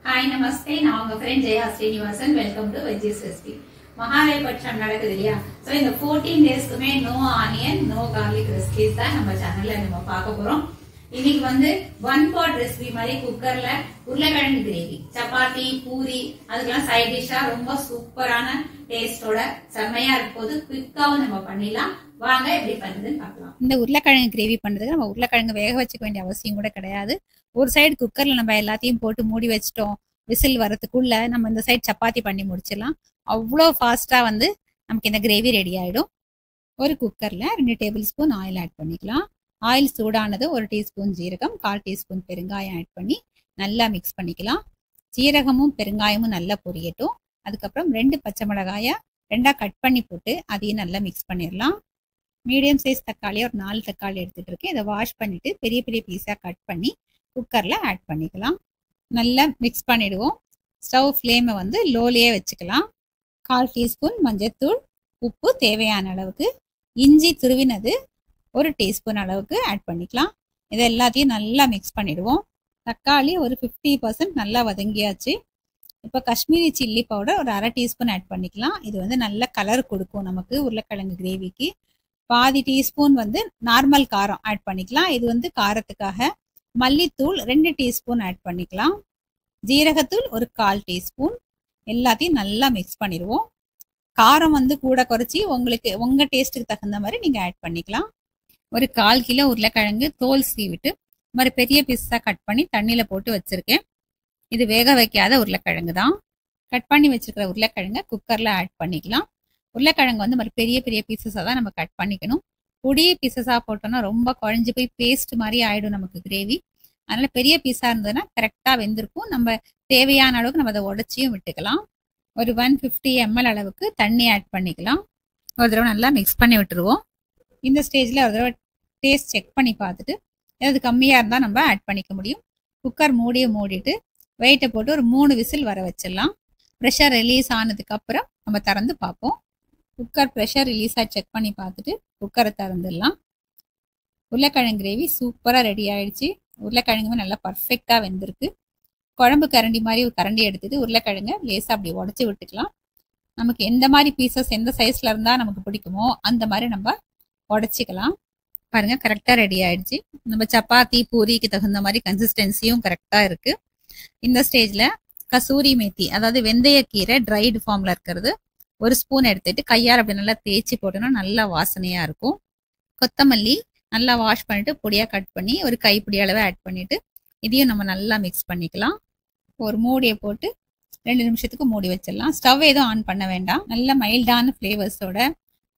Hi, Namaste. Now, my friend Jaya Srinivasan. Welcome to Veggies Recipe. Mahalaya Patcham நடக்குது இல்லையா? So இந்த 14 daysக்குமே no onion, no garlic recipes தான் நம்ம சேனல்ல நம்ம பார்க்க போறோம். இன்னைக்கு வந்து one pot recipe மாதிரி குக்கர்ல உருளைக்கிழங்கு கிரேவி, சப்பாத்தி, பூரி அதுக்கெல்லாம் சைட் டிஷ்ஷா ரொம்ப சூப்பரான டேஸ்டோட செம்மையா இருக்கும்போது குயிக்காவும் நம்ம பண்ணிடலாம். வாங்க எப்படி பண்ணுதுன்னு பார்க்கலாம். இந்த உருளைக்கிழங்கு கிரேவி பண்றதுக்கு நம்ம உருளைக்கிழங்கு வேக வச்சுக்க வேண்டிய அவசியம் கூட கிடையாது. ஒரு சைடு குக்கர்ல நம்ம எல்லாத்தையும் போட்டு மூடி வச்சிட்டோம், விசில் வரதுக்குள்ள நம்ம இந்த சைடு சப்பாத்தி பண்ணி முடிச்சிடலாம். அவ்வளோ ஃபாஸ்டா வந்து நமக்கு இந்த கிரேவி ரெடி ஆயிடும். ஒரு குக்கர்ல 2 டேபிள் ஸ்பூன் ஆயில் ஆட் பண்ணிக்கலாம். ஆயில் சூடானது 1 டீஸ்பூன் ஜீரகம், 1/4 டீஸ்பூன் பெருங்காயம் ஆட் பண்ணி நல்லா மிக்ஸ் பண்ணிக்கலாம். ஜீரகமும் பெருங்காயமும் நல்லா பொரியட்டும். அதுக்கப்புறம் 2 பச்சை மிளகாயை 2ஆ கட் பண்ணி போட்டு அதையும் நல்லா மிக்ஸ் பண்ணிடலாம். மீடியம் சைஸ் தக்காளி ஒரு 4 தக்காளி எடுத்துட்டு இருக்கேன். இதை வாஷ் பண்ணிட்டு பெரிய பெரிய பீஸா கட் பண்ணி குக்கர்ல ஆட் பண்ணிக்கலாம். நல்லா மிக்ஸ் பண்ணிடுவோம். ஸ்டவ் ஃப்ளேமை வந்து லோலியே வச்சுக்கலாம். 1/4 டீஸ்பூன் மஞ்சத்தூள், உப்பு தேவையான அளவுக்கு, இஞ்சி துருவினது 1 டீஸ்பூன் அளவுக்கு ஆட் பண்ணிக்கலாம். இதை எல்லாத்தையும் நல்லா மிக்ஸ் பண்ணிடுவோம். தக்காளி ஒரு 50% நல்லா வதங்கியாச்சு. இப்போ காஷ்மீரி சில்லி பவுடர் ஒரு 1/2 டீஸ்பூன் ஆட் பண்ணிக்கலாம். இது வந்து நல்ல கலர் கொடுக்கும் நமக்கு உருளைக்கிழங்கு கிரேவிக்கு. பாதி டீஸ்பூன் வந்து நார்மல் காரம் ஆட் பண்ணிக்கலாம். இது வந்து காரத்துக்காக. மல்லித்தூள் 2 டீஸ்பூன் ஆட் பண்ணிக்கலாம். ஜீரகத்தூள் ஒரு 1/4 டீஸ்பூன். எல்லாத்தையும் நல்லா மிக்ஸ் பண்ணிடுவோம். காரம் வந்து கூட குறைச்சி உங்களுக்கு உங்கள் டேஸ்ட்டுக்கு தகுந்த மாதிரி நீங்கள் ஆட் பண்ணிக்கலாம். ஒரு 1/4 கிலோ உருளைக்கிழங்கு தோல் சீவிட்டு இந்த மாதிரி பெரிய பீஸாக கட் பண்ணி தண்ணியில் போட்டு வச்சுருக்கேன். இது வேக வைக்காத உருளைக்கிழங்கு தான். கட் பண்ணி வச்சுருக்கிற உருளைக்கிழங்கை குக்கரில் ஆட் பண்ணிக்கலாம். உருளைக்கிழங்கு வந்து மாதிரி பெரிய பெரிய பீசஸாக தான் நம்ம கட் பண்ணிக்கணும். பொடிய பீசஸாக போட்டோம்னா ரொம்ப குழஞ்சி போய் பேஸ்ட் மாதிரி ஆகிடும் நமக்கு கிரேவி. அதனால் பெரிய பீஸாக இருந்ததுன்னா கரெக்டாக வெந்திருக்கும். நம்ம தேவையான அளவுக்கு நம்ம அதை உடச்சியும் விட்டுக்கலாம். ஒரு 150 ml அளவுக்கு தண்ணி ஆட் பண்ணிக்கலாம். ஒரு தடவை நல்லா மிக்ஸ் பண்ணி விட்டுருவோம். இந்த ஸ்டேஜில் ஒரு தடவை டேஸ்ட் செக் பண்ணி பார்த்துட்டு ஏதாவது கம்மியாக இருந்தால் நம்ம ஆட் பண்ணிக்க முடியும். குக்கர் மூடிட்டு வெயிட்டை போட்டு ஒரு 3 விசில் வர வச்சிடலாம். ப்ரெஷர் ரிலீஸ் ஆனதுக்கப்புறம் நம்ம திறந்து பார்ப்போம். குக்கர் ப்ரெஷர் ரிலீஸாக செக் பண்ணி பார்த்துட்டு குக்கரை திறந்துடலாம். உருளைக்கிழங்கு கிரேவி சூப்பராக ரெடி ஆகிடுச்சு. உருளைக்கிழங்குமே நல்லா பர்ஃபெக்டாக வெந்திருக்கு. குழம்பு கரண்டி மாதிரி ஒரு கரண்டி எடுத்துட்டு உருளைக்கிழங்கை லேசாக அப்படி உடச்சி விட்டுக்கலாம். நமக்கு எந்த மாதிரி பீசஸ் எந்த சைஸில் இருந்தால் நமக்கு பிடிக்குமோ அந்த மாதிரி நம்ம உடச்சிக்கலாம். பாருங்கள், கரெக்டாக ரெடி ஆகிடுச்சு. நம்ம சப்பாத்தி பூரிக்கு தகுந்த மாதிரி கன்சிஸ்டன்சியும் கரெக்டாக இருக்குது. இந்த ஸ்டேஜில் கசூரி மேத்தி, அதாவது வெந்தயக்கீரை ட்ரைடு ஃபார்மில் இருக்கிறது 1 ஸ்பூன் எடுத்துட்டு கையால் அப்படி நல்லா தேய்ச்சி போட்டோன்னா நல்லா வாசனையாக இருக்கும். கொத்தமல்லி நல்லா வாஷ் பண்ணிட்டு பொடியாக கட் பண்ணி ஒரு கைப்பிடி அளவு ஆட் பண்ணிட்டு இதையும் நம்ம நல்லா மிக்ஸ் பண்ணிக்கலாம். ஒரு மூடியை போட்டு 2 நிமிஷத்துக்கு மூடி வச்சிடலாம். ஸ்டவ் எதுவும் ஆன் பண்ண வேண்டாம். நல்ல மைல்டான ஃப்ளேவர்ஸோட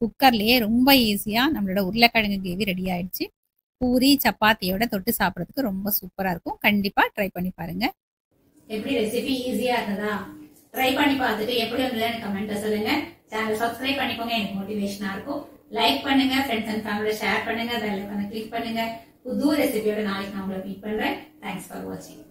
குக்கர்லேயே ரொம்ப ஈஸியாக நம்மளோட உருளைக்கிழங்கு கிரேவி ரெடி ஆயிடுச்சு. பூரி சப்பாத்தியோட தொட்டு சாப்பிட்றதுக்கு ரொம்ப சூப்பராக இருக்கும். கண்டிப்பாக ட்ரை பண்ணி பாருங்க. எப்படி ரெசிபி ஈஸியா இருக்குதா? ட்ரை பண்ணி பார்த்துட்டு எப்படி வந்ததுன்னு கமெண்ட்ல சொல்லுங்க. சேனல் சப்ஸ்கிரைப் பண்ணிக்கோங்க, எனக்கு மோட்டிவேஷனா இருக்கும். லைக் பண்ணுங்க, ஃப்ரெண்ட்ஸ் அண்ட் ஃபேமிலியோட ஷேர் பண்ணுங்க, பெல் ஐகானை கிளிக் பண்ணுங்க. புது ரெசிபியோட நாளைக்கு நான் உங்களை மீட் பண்றேன். தேங்க்ஸ் ஃபார் வாட்சிங்.